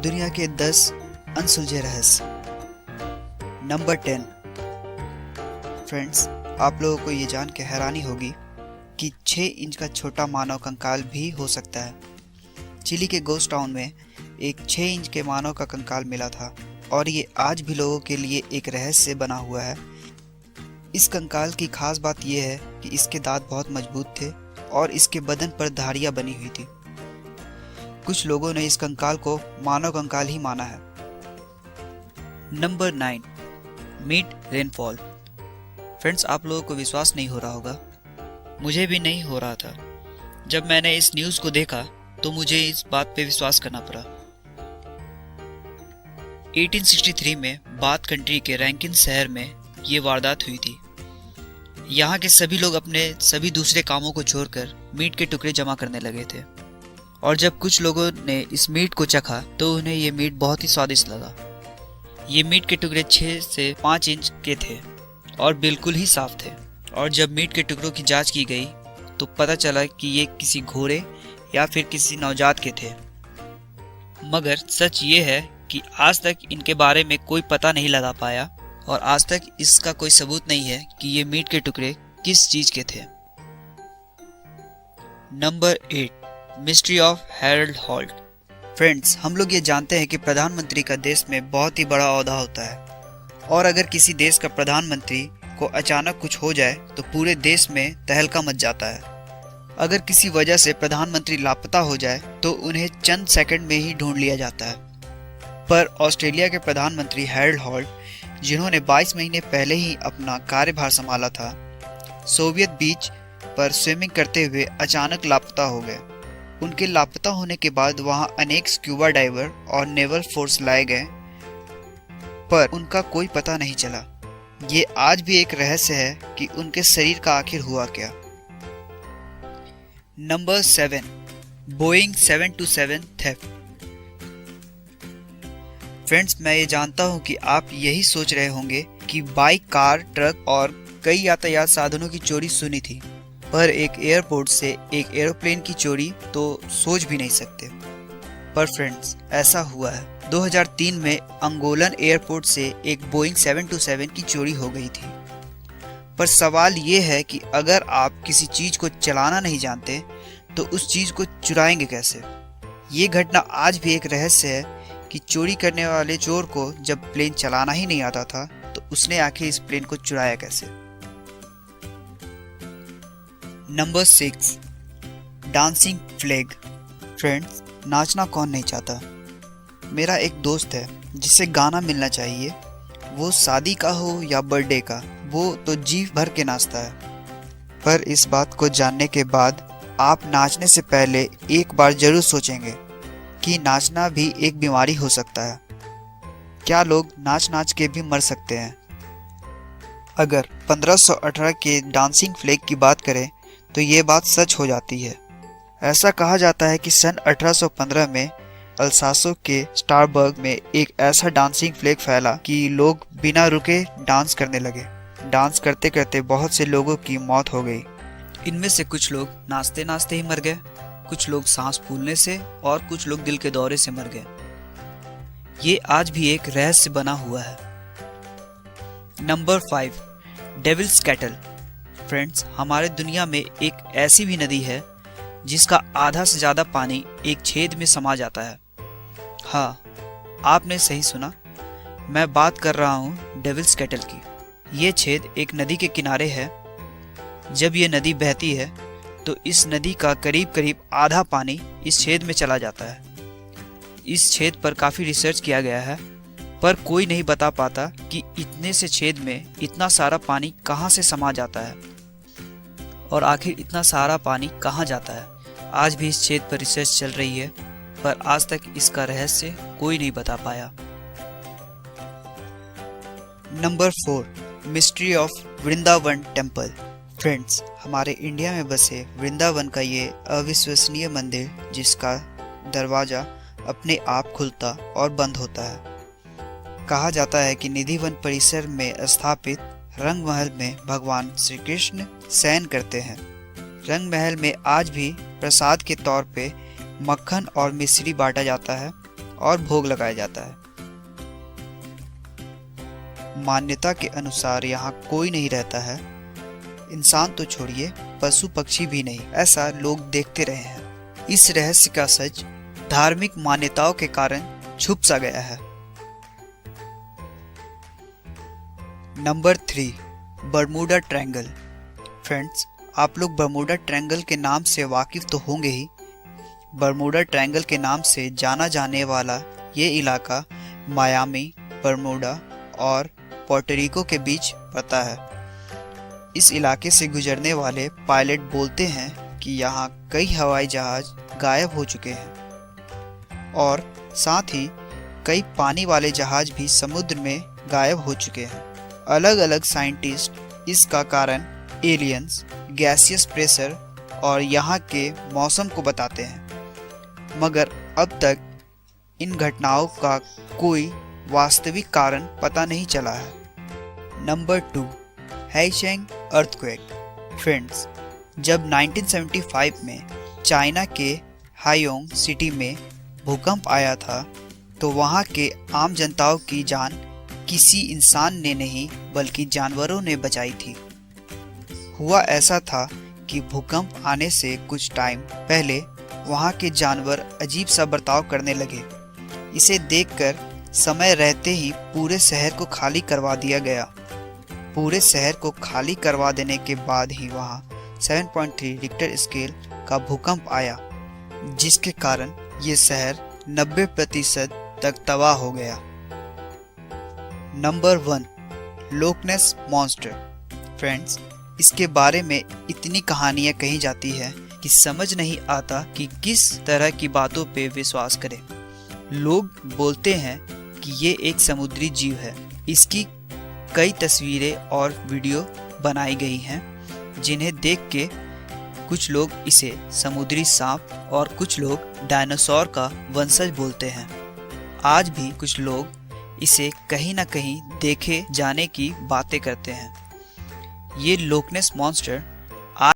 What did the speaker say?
दुनिया के 10 अनसुलझे रहस्य। नंबर 10। फ्रेंड्स, आप लोगों को ये जान के हैरानी होगी कि 6 इंच का छोटा मानव कंकाल भी हो सकता है। चिली के गोस्ट टाउन में एक 6 इंच के मानव का कंकाल मिला था और ये आज भी लोगों के लिए एक रहस्य बना हुआ है। इस कंकाल की खास बात यह है कि इसके दांत बहुत मजबूत थे और इसके बदन पर धारियां बनी हुई थी। कुछ लोगों ने इस कंकाल को मानव कंकाल ही माना है। नंबर 9। Meet rainfall. फ्रेंड्स, आप लोगों को विश्वास नहीं हो रहा होगा, मुझे भी नहीं हो रहा था। जब मैंने इस न्यूज़ को देखा तो मुझे इस बात पे विश्वास करना पड़ा। 1863 में बाथ कंट्री के रैंकिन शहर में ये वारदात हुई थी। यहाँ के सभी लोग अपने सभी दूसरे कामों को छोड़कर मीट के टुकड़े जमा करने लगे थे और जब कुछ लोगों ने इस मीट को चखा तो उन्हें ये मीट बहुत ही स्वादिष्ट लगा। ये मीट के टुकड़े 6 से 5 इंच के थे और बिल्कुल ही साफ थे। और जब मीट के टुकड़ों की जांच की गई तो पता चला कि ये किसी घोड़े या फिर किसी नवजात के थे। मगर सच ये है कि आज तक इनके बारे में कोई पता नहीं लगा पाया और आज तक इसका कोई सबूत नहीं है कि ये मीट के टुकड़े किस चीज के थे। Number 8। Mystery of Harold Holt. Friends, हम लोग ये जानते हैं कि प्रधानमंत्री का देश में बहुत ही बड़ा ओहदा होता है और अगर किसी देश का प्रधानमंत्री को अचानक कुछ हो जाए तो पूरे देश में तहलका मच जाता है। अगर किसी वजह से प्रधानमंत्री लापता हो जाए तो उन्हें चंद सेकंड में ही ढूंढ लिया जाता है। पर ऑस्ट्रेलिया के प्रधानमंत्री हैरोल्ड होल्ट, जिन्होंने 22 महीने पहले ही अपना कार्यभार संभाला था, सोवियत बीच पर स्विमिंग करते हुए अचानक लापता हो गए। उनके लापता होने के बाद वहां अनेक स्क्यूबा डाइवर और नेवल फोर्स लाए गए पर उनका कोई पता नहीं चला। ये आज भी एक रहस्य है कि उनके शरीर का आखिर हुआ क्या। नंबर 7। Boeing 727 theft. फ्रेंड्स, मैं ये जानता हूं कि आप यही सोच रहे होंगे कि बाइक, कार, ट्रक और कई यातायात साधनों की चोरी सुनी थी, पर एक एयरपोर्ट से एक एरोप्लेन की चोरी तो सोच भी नहीं सकते। पर फ्रेंड्स, ऐसा हुआ है। 2003 में अंगोलन एयरपोर्ट से एक बोइंग 727 की चोरी हो गई थी। पर सवाल ये है कि अगर आप किसी चीज को चलाना नहीं जानते तो उस चीज को चुराएंगे कैसे। ये घटना आज भी एक रहस्य है कि चोरी करने वाले चोर को जब प्लेन चलाना ही नहीं आता था तो उसने आखिर इस प्लेन को चुराया कैसे। नंबर 6। Dancing flag. फ्रेंड्स, नाचना कौन नहीं चाहता। मेरा एक दोस्त है जिसे गाना मिलना चाहिए, वो शादी का हो या बर्थडे का, वो तो जी भर के नाचता है। पर इस बात को जानने के बाद आप नाचने से पहले एक बार जरूर सोचेंगे कि नाचना भी एक बीमारी हो सकता है। क्या लोग नाच नाच के भी मर सकते हैं। अगर 1518 के डांसिंग फ्लैग की बात करें तो ये बात सच हो जाती है। ऐसा कहा जाता है कि सन 1815 में अल्सासो के स्टारबर्ग में एक ऐसा डांसिंग फ्लैग फैला कि लोग बिना रुके डांस करने लगे। डांस करते करते बहुत से लोगों की मौत हो गई। इनमें से कुछ लोग नाचते नाचते ही मर गए, कुछ लोग सांस फूलने से और कुछ लोग दिल के दौरे से मर गए। ये आज भी एक रहस्य बना हुआ है। नंबर 5। Devils cattle. फ्रेंड्स, हमारे दुनिया में एक ऐसी भी नदी है जिसका आधा से ज्यादा पानी एक छेद में समा जाता है। हाँ, आपने सही सुना, मैं बात कर रहा हूँ डेविल्स कैटल की। ये छेद एक नदी के किनारे है। जब ये नदी बहती है तो इस नदी का करीब करीब आधा पानी इस छेद में चला जाता है। इस छेद पर काफी रिसर्च किया गया है पर कोई नहीं बता पाता कि इतने से छेद में इतना सारा पानी कहाँ से समा जाता है और आखिर इतना सारा पानी कहाँ जाता है। आज भी इस छेद पर रिसर्च चल रही है पर आज तक इसका रहस्य कोई नहीं बता पाया। Number 4। Mystery of Vrindavan temple. Friends, हमारे इंडिया में बसे वृंदावन का ये अविश्वसनीय मंदिर जिसका दरवाजा अपने आप खुलता और बंद होता है। कहा जाता है कि निधिवन परिसर में स्थापित रंग महल में भगवान श्री कृष्ण शयन करते हैं। रंग महल में आज भी प्रसाद के तौर पे मक्खन और मिश्री बांटा जाता है और भोग लगाया जाता है। मान्यता के अनुसार यहाँ कोई नहीं रहता है, इंसान तो छोड़िए पशु पक्षी भी नहीं, ऐसा लोग देखते रहे हैं। इस रहस्य का सच धार्मिक मान्यताओं के कारण छुप सा गया है। Number 3, Bermuda triangle. फ्रेंड्स, आप लोग बरमूडा ट्रायंगल के नाम से वाकिफ तो होंगे ही। बरमूडा ट्रायंगल के नाम से जाना जाने वाला ये इलाका मायामी, बरमूडा और पोर्टोरिको के बीच पड़ता है। इस इलाके से गुजरने वाले पायलट बोलते हैं कि यहाँ कई हवाई जहाज गायब हो चुके हैं और साथ ही कई पानी वाले जहाज भी समुद्र में गायब हो चुके हैं। अलग अलग साइंटिस्ट इसका कारण एलियंस, गैसियस प्रेशर और यहाँ के मौसम को बताते हैं, मगर अब तक इन घटनाओं का कोई वास्तविक कारण पता नहीं चला है। Number 2, हैशेंग earthquake. फ्रेंड्स, जब 1975 में चाइना के हायोंग सिटी में भूकंप आया था तो वहाँ के आम जनताओं की जान किसी इंसान ने नहीं बल्कि जानवरों ने बचाई थी। हुआ ऐसा था कि भूकंप आने से कुछ टाइम पहले वहाँ के जानवर अजीब सा बर्ताव करने लगे। इसे देखकर समय रहते ही पूरे शहर को खाली करवा दिया गया। पूरे शहर को खाली करवा देने के बाद ही वहाँ 7.3 रिक्टर स्केल का भूकंप आया, जिसके कारण ये शहर 90% तक तबाह हो गया। Number 1, लोकनेस monster. फ्रेंड्स, इसके बारे में इतनी कहानियाँ कही जाती है कि समझ नहीं आता कि किस तरह की बातों पे विश्वास करें। लोग बोलते हैं कि ये एक समुद्री जीव है। इसकी कई तस्वीरें और वीडियो बनाई गई हैं, जिन्हें देख के कुछ लोग इसे समुद्री सांप और कुछ लोग डायनासोर का वंशज बोलते हैं। आज भी कुछ लोग इसे कहीं ना कहीं देखे जाने की बातें करते हैं। ये लोकनेस मॉन्स्टर